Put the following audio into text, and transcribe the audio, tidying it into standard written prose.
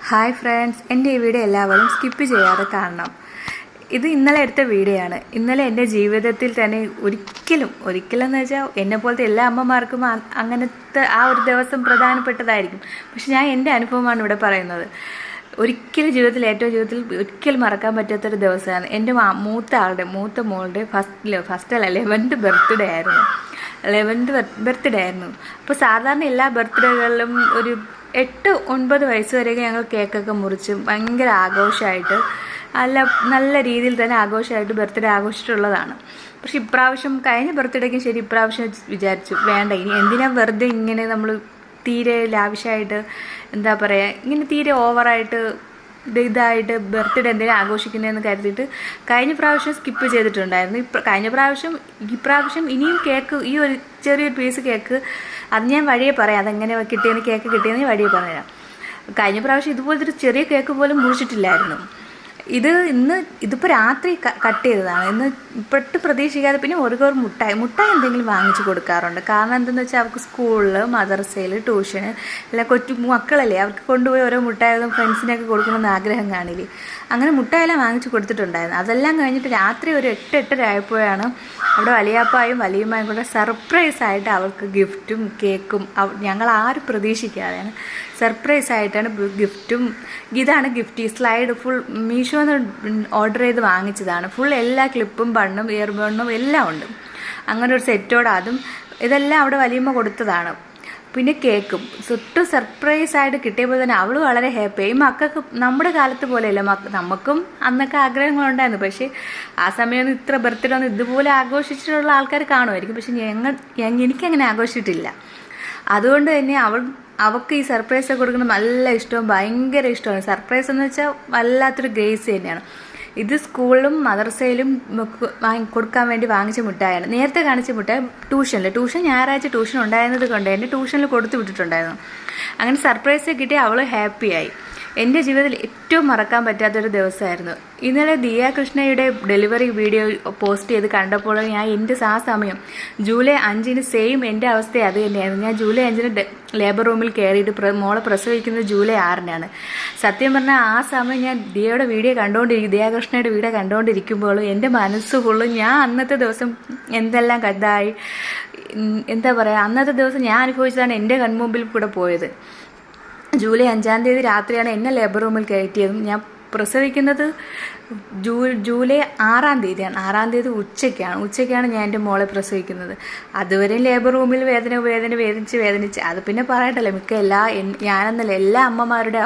Hi friends, എൻ്റെ ഈ video എല്ലാവരും സ്കിപ്പ് ചെയ്യാതെ കാണണം. ഇത് ഇന്നലെ എടുത്ത വീഡിയോ ആണ്. ഇന്നലെ എൻ്റെ ജീവിതത്തിൽ തന്നെ ഒരിക്കലും എന്ന് വെച്ചാൽ എന്നെപ്പോലത്തെ എല്ലാ അമ്മമാർക്കും അങ്ങനത്തെ ആ ഒരു ദിവസം പ്രധാനപ്പെട്ടതായിരിക്കും. പക്ഷെ ഞാൻ എൻ്റെ അനുഭവമാണ് ഇവിടെ പറയുന്നത്. ഒരിക്കലും ജീവിതത്തിൽ ഒരിക്കലും മറക്കാൻ പറ്റാത്തൊരു ദിവസമാണ്. എൻ്റെ മൂത്ത മോളുടെ 11th ബർത്ത്ഡേ ആയിരുന്നു. 11th ബർത്ത്ഡേ ആയിരുന്നു. അപ്പോൾ സാധാരണ എല്ലാ ബർത്ത്ഡേകളിലും ഒരു 8-9 വയസ്സ് വരെയൊക്കെ ഞങ്ങൾ കേക്കൊക്കെ മുറിച്ച് ഭയങ്കര ആഘോഷമായിട്ട് നല്ല രീതിയിൽ തന്നെ ആഘോഷമായിട്ട് ബർത്ത്ഡേ ആഘോഷിച്ചിട്ടുള്ളതാണ്. പക്ഷെ ഇപ്രാവശ്യം കഴിഞ്ഞ ബർത്ത്ഡേക്കും ശരി ഇപ്രാവശ്യം വിചാരിച്ചു വേണ്ട, ഇനി എന്തിനാ വെറുതെ ഇങ്ങനെ നമ്മൾ തീരെ ലാവിഷായിട്ട് എന്താ പറയുക, ഇങ്ങനെ തീരെ ഓവറായിട്ട് ഇതായിട്ട് ബർത്ത്ഡേ എന്തെങ്കിലും ആഘോഷിക്കുന്നതെന്ന് കരുതിയിട്ട് കഴിഞ്ഞ പ്രാവശ്യം സ്കിപ്പ് ചെയ്തിട്ടുണ്ടായിരുന്നു. ഇപ്രാവശ്യം ഇനിയും കേക്ക്, ഈ ഒരു ചെറിയൊരു പീസ് കേക്ക് അത് ഞാൻ വഴിയെ പറയാം. അതെങ്ങനെ കേക്ക് കിട്ടിയെന്ന് വഴിയെ പറയാം. കഴിഞ്ഞ പ്രാവശ്യം ഇതുപോലത്തെ ഒരു ചെറിയ കേക്ക് പോലും മുറിച്ചിട്ടില്ലായിരുന്നു. ഇതിപ്പോൾ രാത്രി കട്ട് ചെയ്തതാണ്. ഇന്ന് ഇപ്പോഴും പ്രതീക്ഷിക്കാതെ പിന്നെ ഒരു മുട്ടായി എന്തെങ്കിലും വാങ്ങിച്ചു കൊടുക്കാറുണ്ട്. കാരണം എന്തെന്ന് വെച്ചാൽ അവർക്ക് സ്കൂളിൽ, മദർസയിൽ, ട്യൂഷന് എല്ലാം കൊച്ചു മക്കളല്ലേ, അവർക്ക് കൊണ്ടുപോയി ഓരോ മുട്ടായും ഫ്രണ്ട്സിനൊക്കെ കൊടുക്കണമെന്ന് ആഗ്രഹം കാണില്ലേ. അങ്ങനെ മുട്ടായെല്ലാം വാങ്ങിച്ചു കൊടുത്തിട്ടുണ്ടായിരുന്നു. അതെല്ലാം കഴിഞ്ഞിട്ട് രാത്രി ഒരു 8-8:30 ആയപ്പോഴാണ് അവിടെ വലിയപ്പായും വലിയമ്മയും കൂടെ സർപ്രൈസായിട്ട് അവർക്ക് ഗിഫ്റ്റും കേക്കും ഞങ്ങൾ ആരും പ്രതീക്ഷിക്കാതെയാണ് സർപ്രൈസായിട്ടാണ് ഗിഫ്റ്റും. ഇതാണ് ഗിഫ്റ്റ്. ഈ സ്ലൈഡ് ഫുൾ മീഷോന്ന് ഓർഡർ ചെയ്ത് വാങ്ങിച്ചതാണ്. ഫുൾ എല്ലാ ക്ലിപ്പും, ബണ്ണും, ഇയർ ബണ്ണും എല്ലാം ഉണ്ട്. അങ്ങനെ ഒരു സെറ്റോടെ ഇതെല്ലാം അവിടെ വലിയമ്മ കൊടുത്തതാണ്. പിന്നെ കേക്കും സർപ്രൈസായിട്ട് കിട്ടിയപ്പോൾ തന്നെ അവൾ വളരെ ഹാപ്പിയായി. മക്കൾക്ക് നമ്മുടെ കാലത്ത് പോലെയല്ല, നമുക്കും അന്നൊക്കെ ആഗ്രഹങ്ങളുണ്ടായിരുന്നു. പക്ഷേ ആ സമയം ഇത്ര ബർത്ത്ഡേ ഒന്നും ഇതുപോലെ ആഘോഷിച്ചിട്ടുള്ള ആൾക്കാർ കാണുമായിരിക്കും. പക്ഷെ എനിക്കങ്ങനെ ആഘോഷിച്ചിട്ടില്ല. അതുകൊണ്ട് തന്നെ അവൾക്ക് ഈ സർപ്രൈസ് കൊടുക്കുന്നത് നല്ല ഇഷ്ടവും, ഭയങ്കര ഇഷ്ടമാണ്. സർപ്രൈസ് എന്ന് വെച്ചാൽ വല്ലാത്തൊരു ഗ്രേസ് തന്നെയാണ്. ഇത് സ്കൂളിലും മദർസയിലും കൊടുക്കാൻ വേണ്ടി വാങ്ങിച്ച മിഠായാണ്. നേരത്തെ കാണിച്ച മിഠായി ട്യൂഷൻ ഞായറാഴ്ച ട്യൂഷൻ ഉണ്ടായിരുന്നത് കൊണ്ട് എൻ്റെ ട്യൂഷനിൽ കൊടുത്തു വിട്ടിട്ടുണ്ടായിരുന്നു. അങ്ങനെ സർപ്രൈസ് കിട്ടി അവൾ ഹാപ്പിയായി. എൻ്റെ ജീവിതത്തിൽ ഏറ്റവും മറക്കാൻ പറ്റാത്തൊരു ദിവസമായിരുന്നു. ഇന്നലെ ദിയ കൃഷ്ണയുടെ ഡെലിവറി വീഡിയോ പോസ്റ്റ് ചെയ്ത് കണ്ടപ്പോൾ എൻ്റെ ആ സമയം ജൂലൈ 5 സെയിം എൻ്റെ അവസ്ഥ അത് തന്നെയായിരുന്നു. ഞാൻ ജൂലൈ 5 ലേബർ റൂമിൽ കയറിയിട്ട് മോളെ പ്രസവിക്കുന്നത് ജൂലൈ 6 സത്യം പറഞ്ഞാൽ ആ സമയം ഞാൻ ദിയ കൃഷ്ണയുടെ വീഡിയോ കണ്ടുകൊണ്ടിരിക്കുമ്പോൾ എൻ്റെ മനസ്സ് ഫുള്ളും ഞാൻ അന്നത്തെ ദിവസം എന്തെല്ലാം കഥായി എന്താ പറയുക, അന്നത്തെ ദിവസം ഞാൻ അനുഭവിച്ചതാണ് എൻ്റെ കൺമുമ്പിൽ കൂടെ പോയത്. ജൂലൈ 5 രാത്രിയാണ് എന്നെ ലേബർ റൂമിൽ കയറ്റിയതും. ഞാൻ പ്രസവിക്കുന്നത് ജൂലൈ 6 ഉച്ചയ്ക്കാണ് ഞാൻ എൻ്റെ മോളെ പ്രസവിക്കുന്നത്. അതുവരെ ലേബർ റൂമിൽ വേദനിച്ച് അത് പിന്നെ പറയട്ടല്ലേ, ഞാനെന്നല്ല എല്ലാ അമ്മമാരുടെ